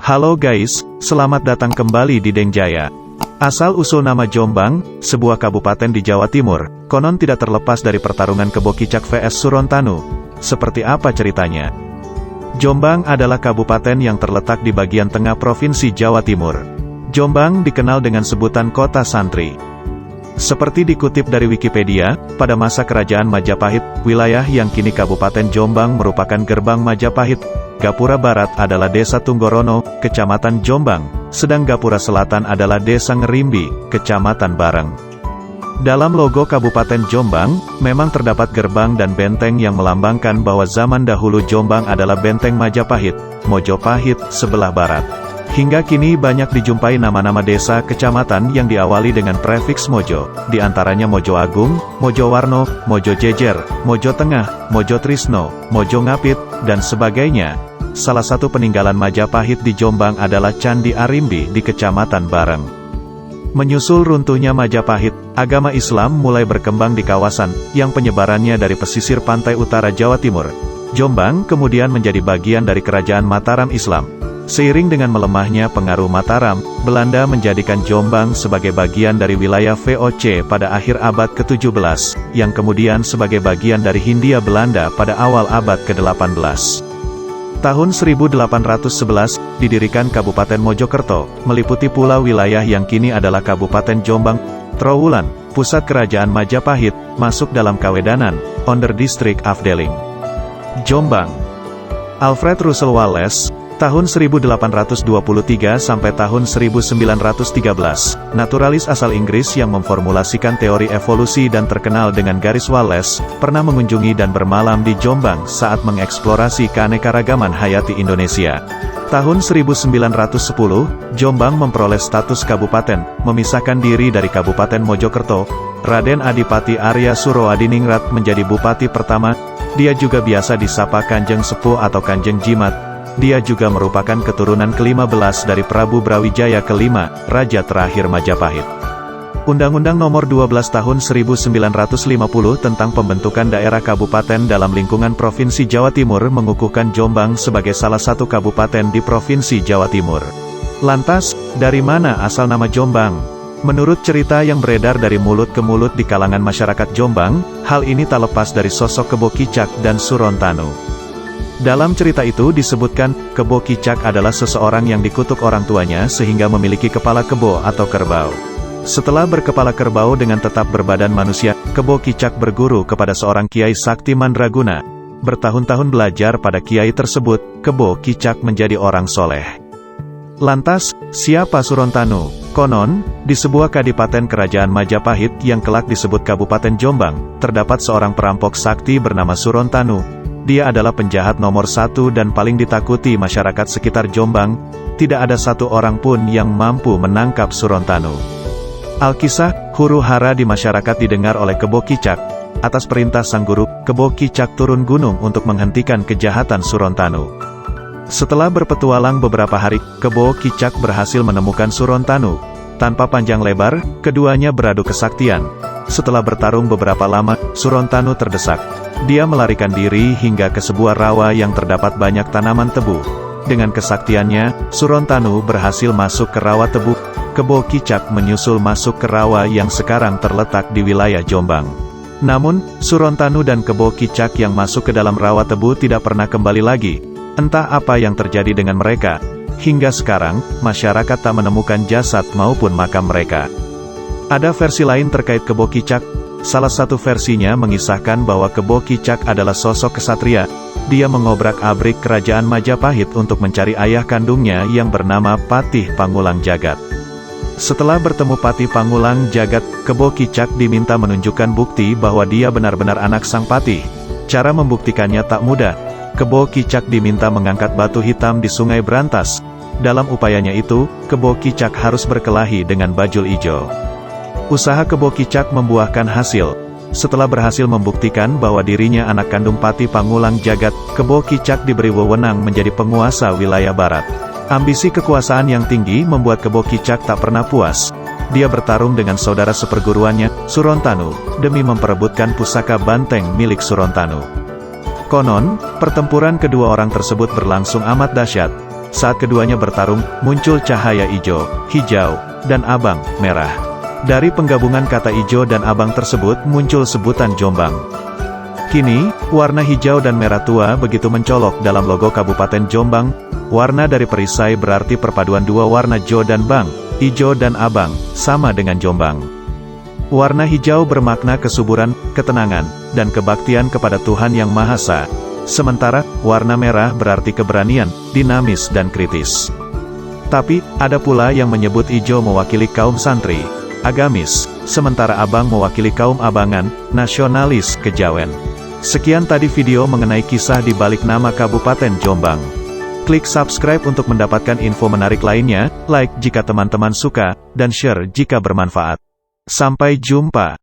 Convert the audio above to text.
Halo guys, selamat datang kembali di Dengjaya. Asal-usul nama Jombang, sebuah kabupaten di Jawa Timur, konon tidak terlepas dari pertarungan Kebo Kicak vs Surontanu. Seperti apa ceritanya? Jombang adalah kabupaten yang terletak di bagian tengah Provinsi Jawa Timur. Jombang dikenal dengan sebutan kota santri. Seperti dikutip dari Wikipedia, pada masa kerajaan Majapahit, wilayah yang kini Kabupaten Jombang merupakan gerbang Majapahit. Gapura Barat adalah Desa Tunggorono, Kecamatan Jombang, sedang Gapura Selatan adalah Desa Ngerimbi, Kecamatan Bareng. Dalam logo Kabupaten Jombang, memang terdapat gerbang dan benteng yang melambangkan bahwa zaman dahulu Jombang adalah benteng Majapahit, Mojopahit, sebelah barat. Hingga kini banyak dijumpai nama-nama desa kecamatan yang diawali dengan prefiks Mojo, di antaranya Mojo Agung, Mojo Warno, Mojo Jejer, Mojo Tengah, Mojo Trisno, Mojo Ngapit, dan sebagainya. Salah satu peninggalan Majapahit di Jombang adalah Candi Arimbi di Kecamatan Bareng. Menyusul runtuhnya Majapahit, agama Islam mulai berkembang di kawasan, yang penyebarannya dari pesisir pantai utara Jawa Timur. Jombang kemudian menjadi bagian dari Kerajaan Mataram Islam. Seiring dengan melemahnya pengaruh Mataram, Belanda menjadikan Jombang sebagai bagian dari wilayah VOC pada akhir abad ke-17, yang kemudian sebagai bagian dari Hindia Belanda pada awal abad ke-18. Tahun 1811, didirikan Kabupaten Mojokerto, meliputi pula wilayah yang kini adalah Kabupaten Jombang. Trowulan, pusat kerajaan Majapahit, masuk dalam Kawedanan, under District Afdeling. Jombang. Alfred Russel Wallace, tahun 1823 sampai tahun 1913, naturalis asal Inggris yang memformulasikan teori evolusi dan terkenal dengan garis Wallace, pernah mengunjungi dan bermalam di Jombang saat mengeksplorasi keanekaragaman hayati Indonesia. Tahun 1910, Jombang memperoleh status kabupaten, memisahkan diri dari Kabupaten Mojokerto. Raden Adipati Arya Suroadiningrat menjadi bupati pertama. Dia juga biasa disapa Kanjeng Sepuh atau Kanjeng Jimat. Dia juga merupakan keturunan ke-15 dari Prabu Brawijaya ke-5, Raja terakhir Majapahit. Undang-Undang Nomor 12 Tahun 1950 tentang pembentukan daerah kabupaten dalam lingkungan Provinsi Jawa Timur mengukuhkan Jombang sebagai salah satu kabupaten di Provinsi Jawa Timur. Lantas, dari mana asal nama Jombang? Menurut cerita yang beredar dari mulut ke mulut di kalangan masyarakat Jombang, hal ini tak lepas dari sosok Kebo Kicak dan Surontanu. Dalam cerita itu disebutkan, Kebo Kicak adalah seseorang yang dikutuk orang tuanya sehingga memiliki kepala kebo atau kerbau. Setelah berkepala kerbau dengan tetap berbadan manusia, Kebo Kicak berguru kepada seorang Kiai Sakti Mandraguna. Bertahun-tahun belajar pada Kiai tersebut, Kebo Kicak menjadi orang soleh. Lantas, siapa Surontanu? Konon, di sebuah kadipaten kerajaan Majapahit yang kelak disebut Kabupaten Jombang, terdapat seorang perampok sakti bernama Surontanu. Dia adalah penjahat nomor 1 dan paling ditakuti masyarakat sekitar Jombang. Tidak ada satu orang pun yang mampu menangkap Surontanu. Alkisah, huru-hara di masyarakat didengar oleh Kebo Kicak. Atas perintah sang guru, Kebo Kicak turun gunung untuk menghentikan kejahatan Surontanu. Setelah berpetualang beberapa hari, Kebo Kicak berhasil menemukan Surontanu. Tanpa panjang lebar, keduanya beradu kesaktian. Setelah bertarung beberapa lama, Surontanu terdesak. Dia melarikan diri hingga ke sebuah rawa yang terdapat banyak tanaman tebu. Dengan kesaktiannya, Surontanu berhasil masuk ke rawa tebu. Kebo Kicak menyusul masuk ke rawa yang sekarang terletak di wilayah Jombang. Namun, Surontanu dan Kebo Kicak yang masuk ke dalam rawa tebu tidak pernah kembali lagi. Entah apa yang terjadi dengan mereka. Hingga sekarang, masyarakat tak menemukan jasad maupun makam mereka. Ada versi lain terkait Kebo Kicak. Salah satu versinya mengisahkan bahwa Kebo Kicak adalah sosok kesatria. Dia mengobrak-abrik kerajaan Majapahit untuk mencari ayah kandungnya yang bernama Patih Pangulang Jagat. Setelah bertemu Patih Pangulang Jagat, Kebo Kicak diminta menunjukkan bukti bahwa dia benar-benar anak sang Patih. Cara membuktikannya tak mudah. Kebo Kicak diminta mengangkat batu hitam di Sungai Brantas. Dalam upayanya itu, Kebo Kicak harus berkelahi dengan bajul ijo. Usaha Kebo Kicak membuahkan hasil. Setelah berhasil membuktikan bahwa dirinya anak kandung Patih Pangulang Jagat, Kebo Kicak diberi wewenang menjadi penguasa wilayah barat. Ambisi kekuasaan yang tinggi membuat Kebo Kicak tak pernah puas. Dia bertarung dengan saudara seperguruannya, Surontanu, demi memperebutkan pusaka banteng milik Surontanu. Konon, pertempuran kedua orang tersebut berlangsung amat dahsyat. Saat keduanya bertarung, muncul cahaya hijau, dan abang, merah. Dari penggabungan kata hijau dan abang tersebut muncul sebutan Jombang. Kini, warna hijau dan merah tua begitu mencolok dalam logo Kabupaten Jombang. Warna dari perisai berarti perpaduan dua warna Jo dan Bang, hijau dan abang, sama dengan Jombang. Warna hijau bermakna kesuburan, ketenangan, dan kebaktian kepada Tuhan Yang Maha Esa. Sementara, warna merah berarti keberanian, dinamis dan kritis. Tapi, ada pula yang menyebut hijau mewakili kaum santri, agamis, sementara abang mewakili kaum abangan, nasionalis, kejawen. Sekian tadi video mengenai kisah di balik nama Kabupaten Jombang. Klik subscribe untuk mendapatkan info menarik lainnya, like jika teman-teman suka, dan share jika bermanfaat. Sampai jumpa.